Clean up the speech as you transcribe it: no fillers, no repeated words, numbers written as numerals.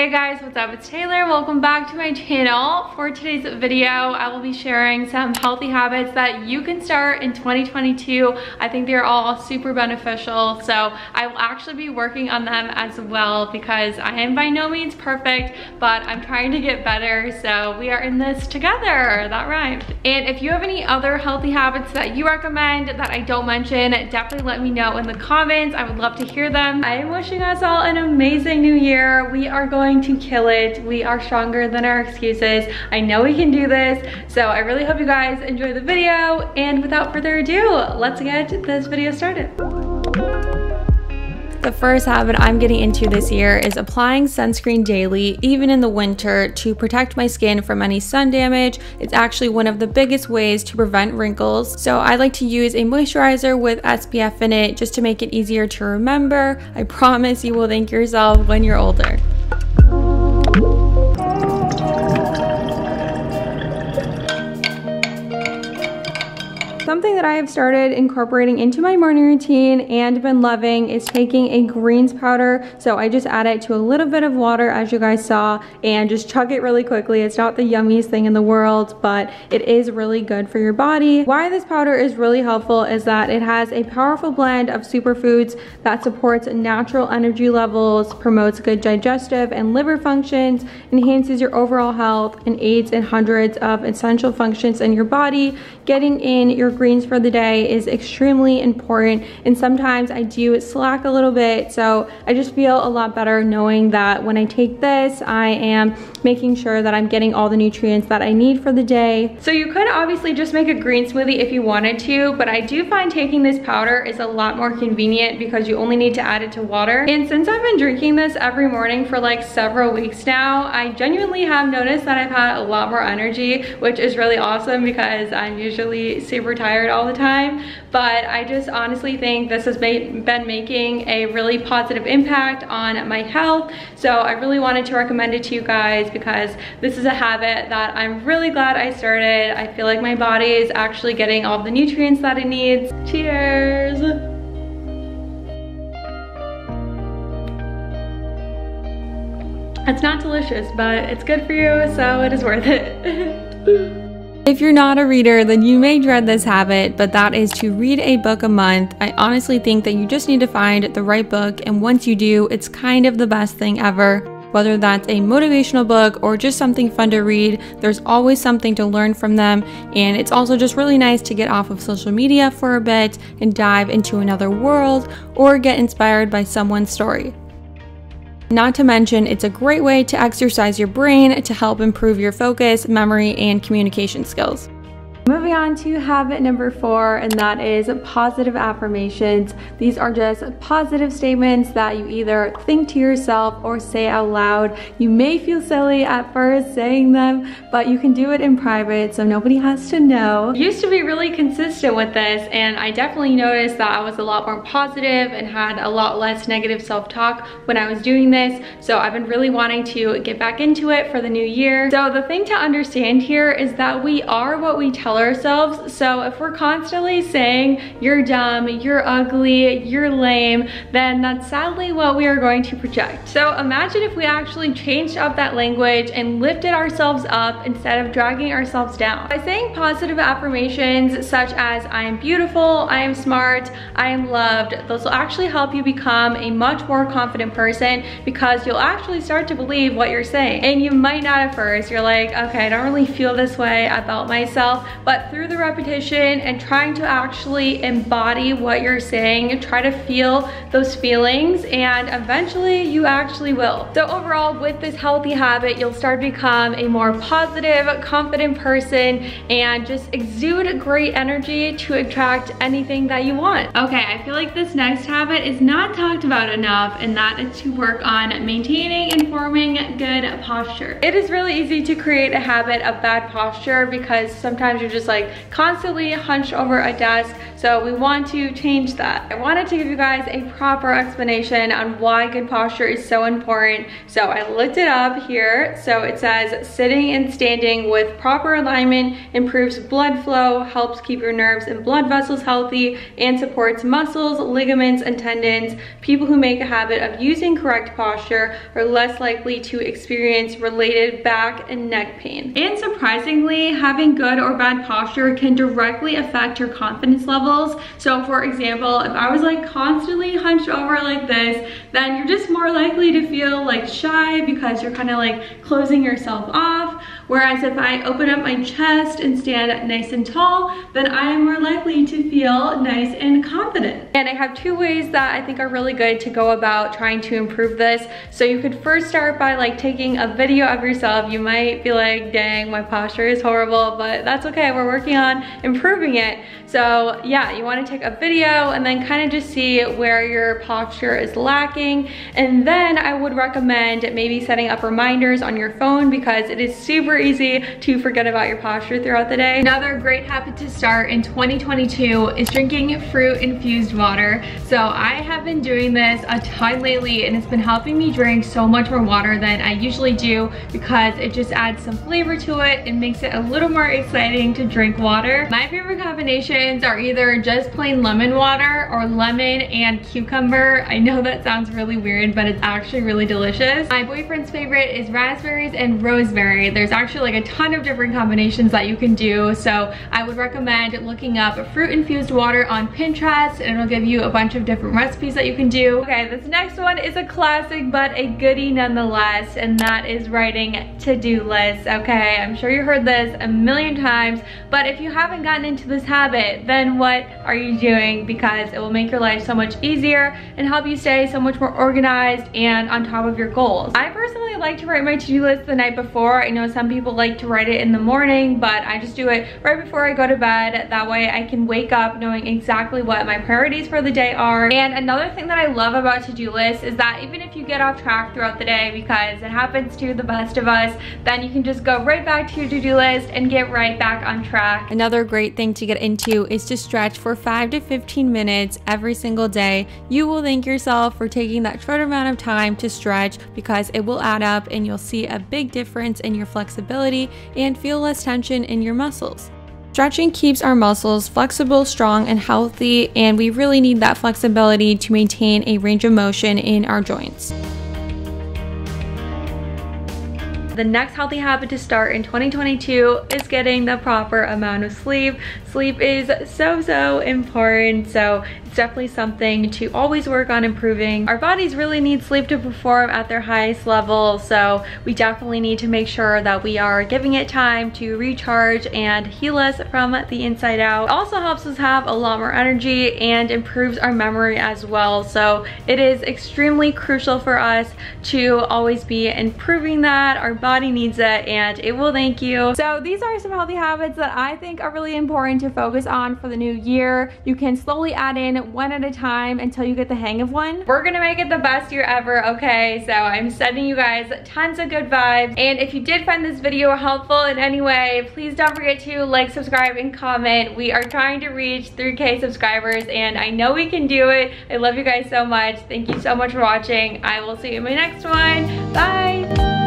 Hey guys, what's up? It's Taylor. Welcome back to my channel. For today's video, I will be sharing some healthy habits that you can start in 2022. I think they're all super beneficial, so I will actually be working on them as well because I am by no means perfect, but I'm trying to get better, so we are in this together. That rhymed. And if you have any other healthy habits that you recommend that I don't mention, definitely let me know in the comments. I would love to hear them. I am wishing us all an amazing new year. We are going to kill it. We are stronger than our excuses. I know we can do this. So I really hope you guys enjoy the video. And without further ado, let's get this video started. The first habit I'm getting into this year is applying sunscreen daily, even in the winter, to protect my skin from any sun damage. It's actually one of the biggest ways to prevent wrinkles. So I like to use a moisturizer with SPF in it just to make it easier to remember. I promise you will thank yourself when you're older. Something that I have started incorporating into my morning routine and been loving is taking a greens powder. So I just add it to a little bit of water, as you guys saw, and just chug it really quickly. It's not the yummiest thing in the world, but it is really good for your body. Why this powder is really helpful is that it has a powerful blend of superfoods that supports natural energy levels, promotes good digestive and liver functions, enhances your overall health, and aids in hundreds of essential functions in your body. Getting in your greens for the day is extremely important, and sometimes I do slack a little bit, so I just feel a lot better knowing that when I take this, I am making sure that I'm getting all the nutrients that I need for the day. So you could obviously just make a green smoothie if you wanted to, but I do find taking this powder is a lot more convenient because you only need to add it to water. And since I've been drinking this every morning for like several weeks now, I genuinely have noticed that I've had a lot more energy, which is really awesome because I'm usually super tired all the time. But I just honestly think this has been making a really positive impact on my health. So I really wanted to recommend it to you guys because this is a habit that I'm really glad I started. I feel like my body is actually getting all the nutrients that it needs. Cheers! It's not delicious, but it's good for you, so it is worth it. If you're not a reader, then you may dread this habit, but that is to read a book a month. I honestly think that you just need to find the right book, and once you do, it's kind of the best thing ever. Whether that's a motivational book or just something fun to read, there's always something to learn from them, and it's also just really nice to get off of social media for a bit and dive into another world or get inspired by someone's story. Not to mention, it's a great way to exercise your brain to help improve your focus, memory, and communication skills. Moving on to habit number 4, and that is positive affirmations. These are just positive statements that you either think to yourself or say out loud. You may feel silly at first saying them, but you can do it in private so nobody has to know. I used to be really consistent with this, and I definitely noticed that I was a lot more positive and had a lot less negative self-talk when I was doing this. So I've been really wanting to get back into it for the new year. So the thing to understand here is that we are what we tell ourselves. So if we're constantly saying you're dumb, you're ugly, you're lame, then that's sadly what we are going to project. So imagine if we actually changed up that language and lifted ourselves up instead of dragging ourselves down. By saying positive affirmations such as I am beautiful, I am smart, I am loved, those will actually help you become a much more confident person because you'll actually start to believe what you're saying. And you might not at first. You're like, okay, I don't really feel this way about myself, but through the repetition and trying to actually embody what you're saying, try to feel those feelings, and eventually you actually will. So overall, with this healthy habit, you'll start to become a more positive, confident person and just exude great energy to attract anything that you want. Okay, I feel like this next habit is not talked about enough, and that is to work on maintaining and forming good posture. It is really easy to create a habit of bad posture because sometimes you're you're just like constantly hunched over a desk. So we want to change that. I wanted to give you guys a proper explanation on why good posture is so important. So I looked it up here. So it says sitting and standing with proper alignment improves blood flow, helps keep your nerves and blood vessels healthy, and supports muscles, ligaments, and tendons. People who make a habit of using correct posture are less likely to experience related back and neck pain. And surprisingly, having good or bad posture can directly affect your confidence levels. So for example, if I was like constantly hunched over like this, then you're just more likely to feel like shy because you're kind of like closing yourself off. Whereas if I open up my chest and stand nice and tall, then I am more likely to feel nice and confident. And I have two ways that I think are really good to go about trying to improve this. So you could first start by like taking a video of yourself. You might be like, dang, my posture is horrible, but that's okay. We're working on improving it. So yeah, you want to take a video and then kind of just see where your posture is lacking. And then I would recommend maybe setting up reminders on your phone because it is super easy to forget about your posture throughout the day. Another great habit to start in 2022 is drinking fruit-infused water. So I have been doing this a ton lately and it's been helping me drink so much more water than I usually do because it just adds some flavor to it and makes it a little more exciting to drink water. My favorite combinations are either just plain lemon water or lemon and cucumber. I know that sounds really weird, but it's actually really delicious. My boyfriend's favorite is raspberries and rosemary. There's actually like a ton of different combinations that you can do. So I would recommend looking up fruit infused water on Pinterest and it'll give you a bunch of different recipes that you can do. Okay, this next one is a classic, but a goodie nonetheless, and that is writing to-do lists. Okay, I'm sure you heard this a million times, but if you haven't gotten into this habit, then what are you doing? Because it will make your life so much easier and help you stay so much more organized and on top of your goals. I personally like to write my to-do list the night before. I know some people like to write it in the morning, but I just do it right before I go to bed. That way I can wake up knowing exactly what my priorities for the day are. And another thing that I love about to-do lists is that even if you get off track throughout the day, because it happens to the best of us, then you can just go right back to your to-do list and get right back on track. Another great thing to get into is to stretch for 5 to 15 minutes every single day. You will thank yourself for taking that short amount of time to stretch because it will add up and you'll see a big difference in your flexibility and feel less tension in your muscles. Stretching keeps our muscles flexible, strong, and healthy, and we really need that flexibility to maintain a range of motion in our joints. The next healthy habit to start in 2022 is getting the proper amount of sleep. Sleep is so important, so it's definitely something to always work on improving. Our bodies really need sleep to perform at their highest level, so we definitely need to make sure that we are giving it time to recharge and heal us from the inside out. It also helps us have a lot more energy and improves our memory as well, so it is extremely crucial for us to always be improving that. Our body needs it and it will thank you. So these are some healthy habits that I think are really important to focus on for the new year. You can slowly add in one at a time until you get the hang of one. We're gonna make it the best year ever, okay? So I'm sending you guys tons of good vibes. And if you did find this video helpful in any way, please don't forget to like, subscribe, and comment. We are trying to reach 3K subscribers and I know we can do it. I love you guys so much. Thank you so much for watching. I will see you in my next one. Bye.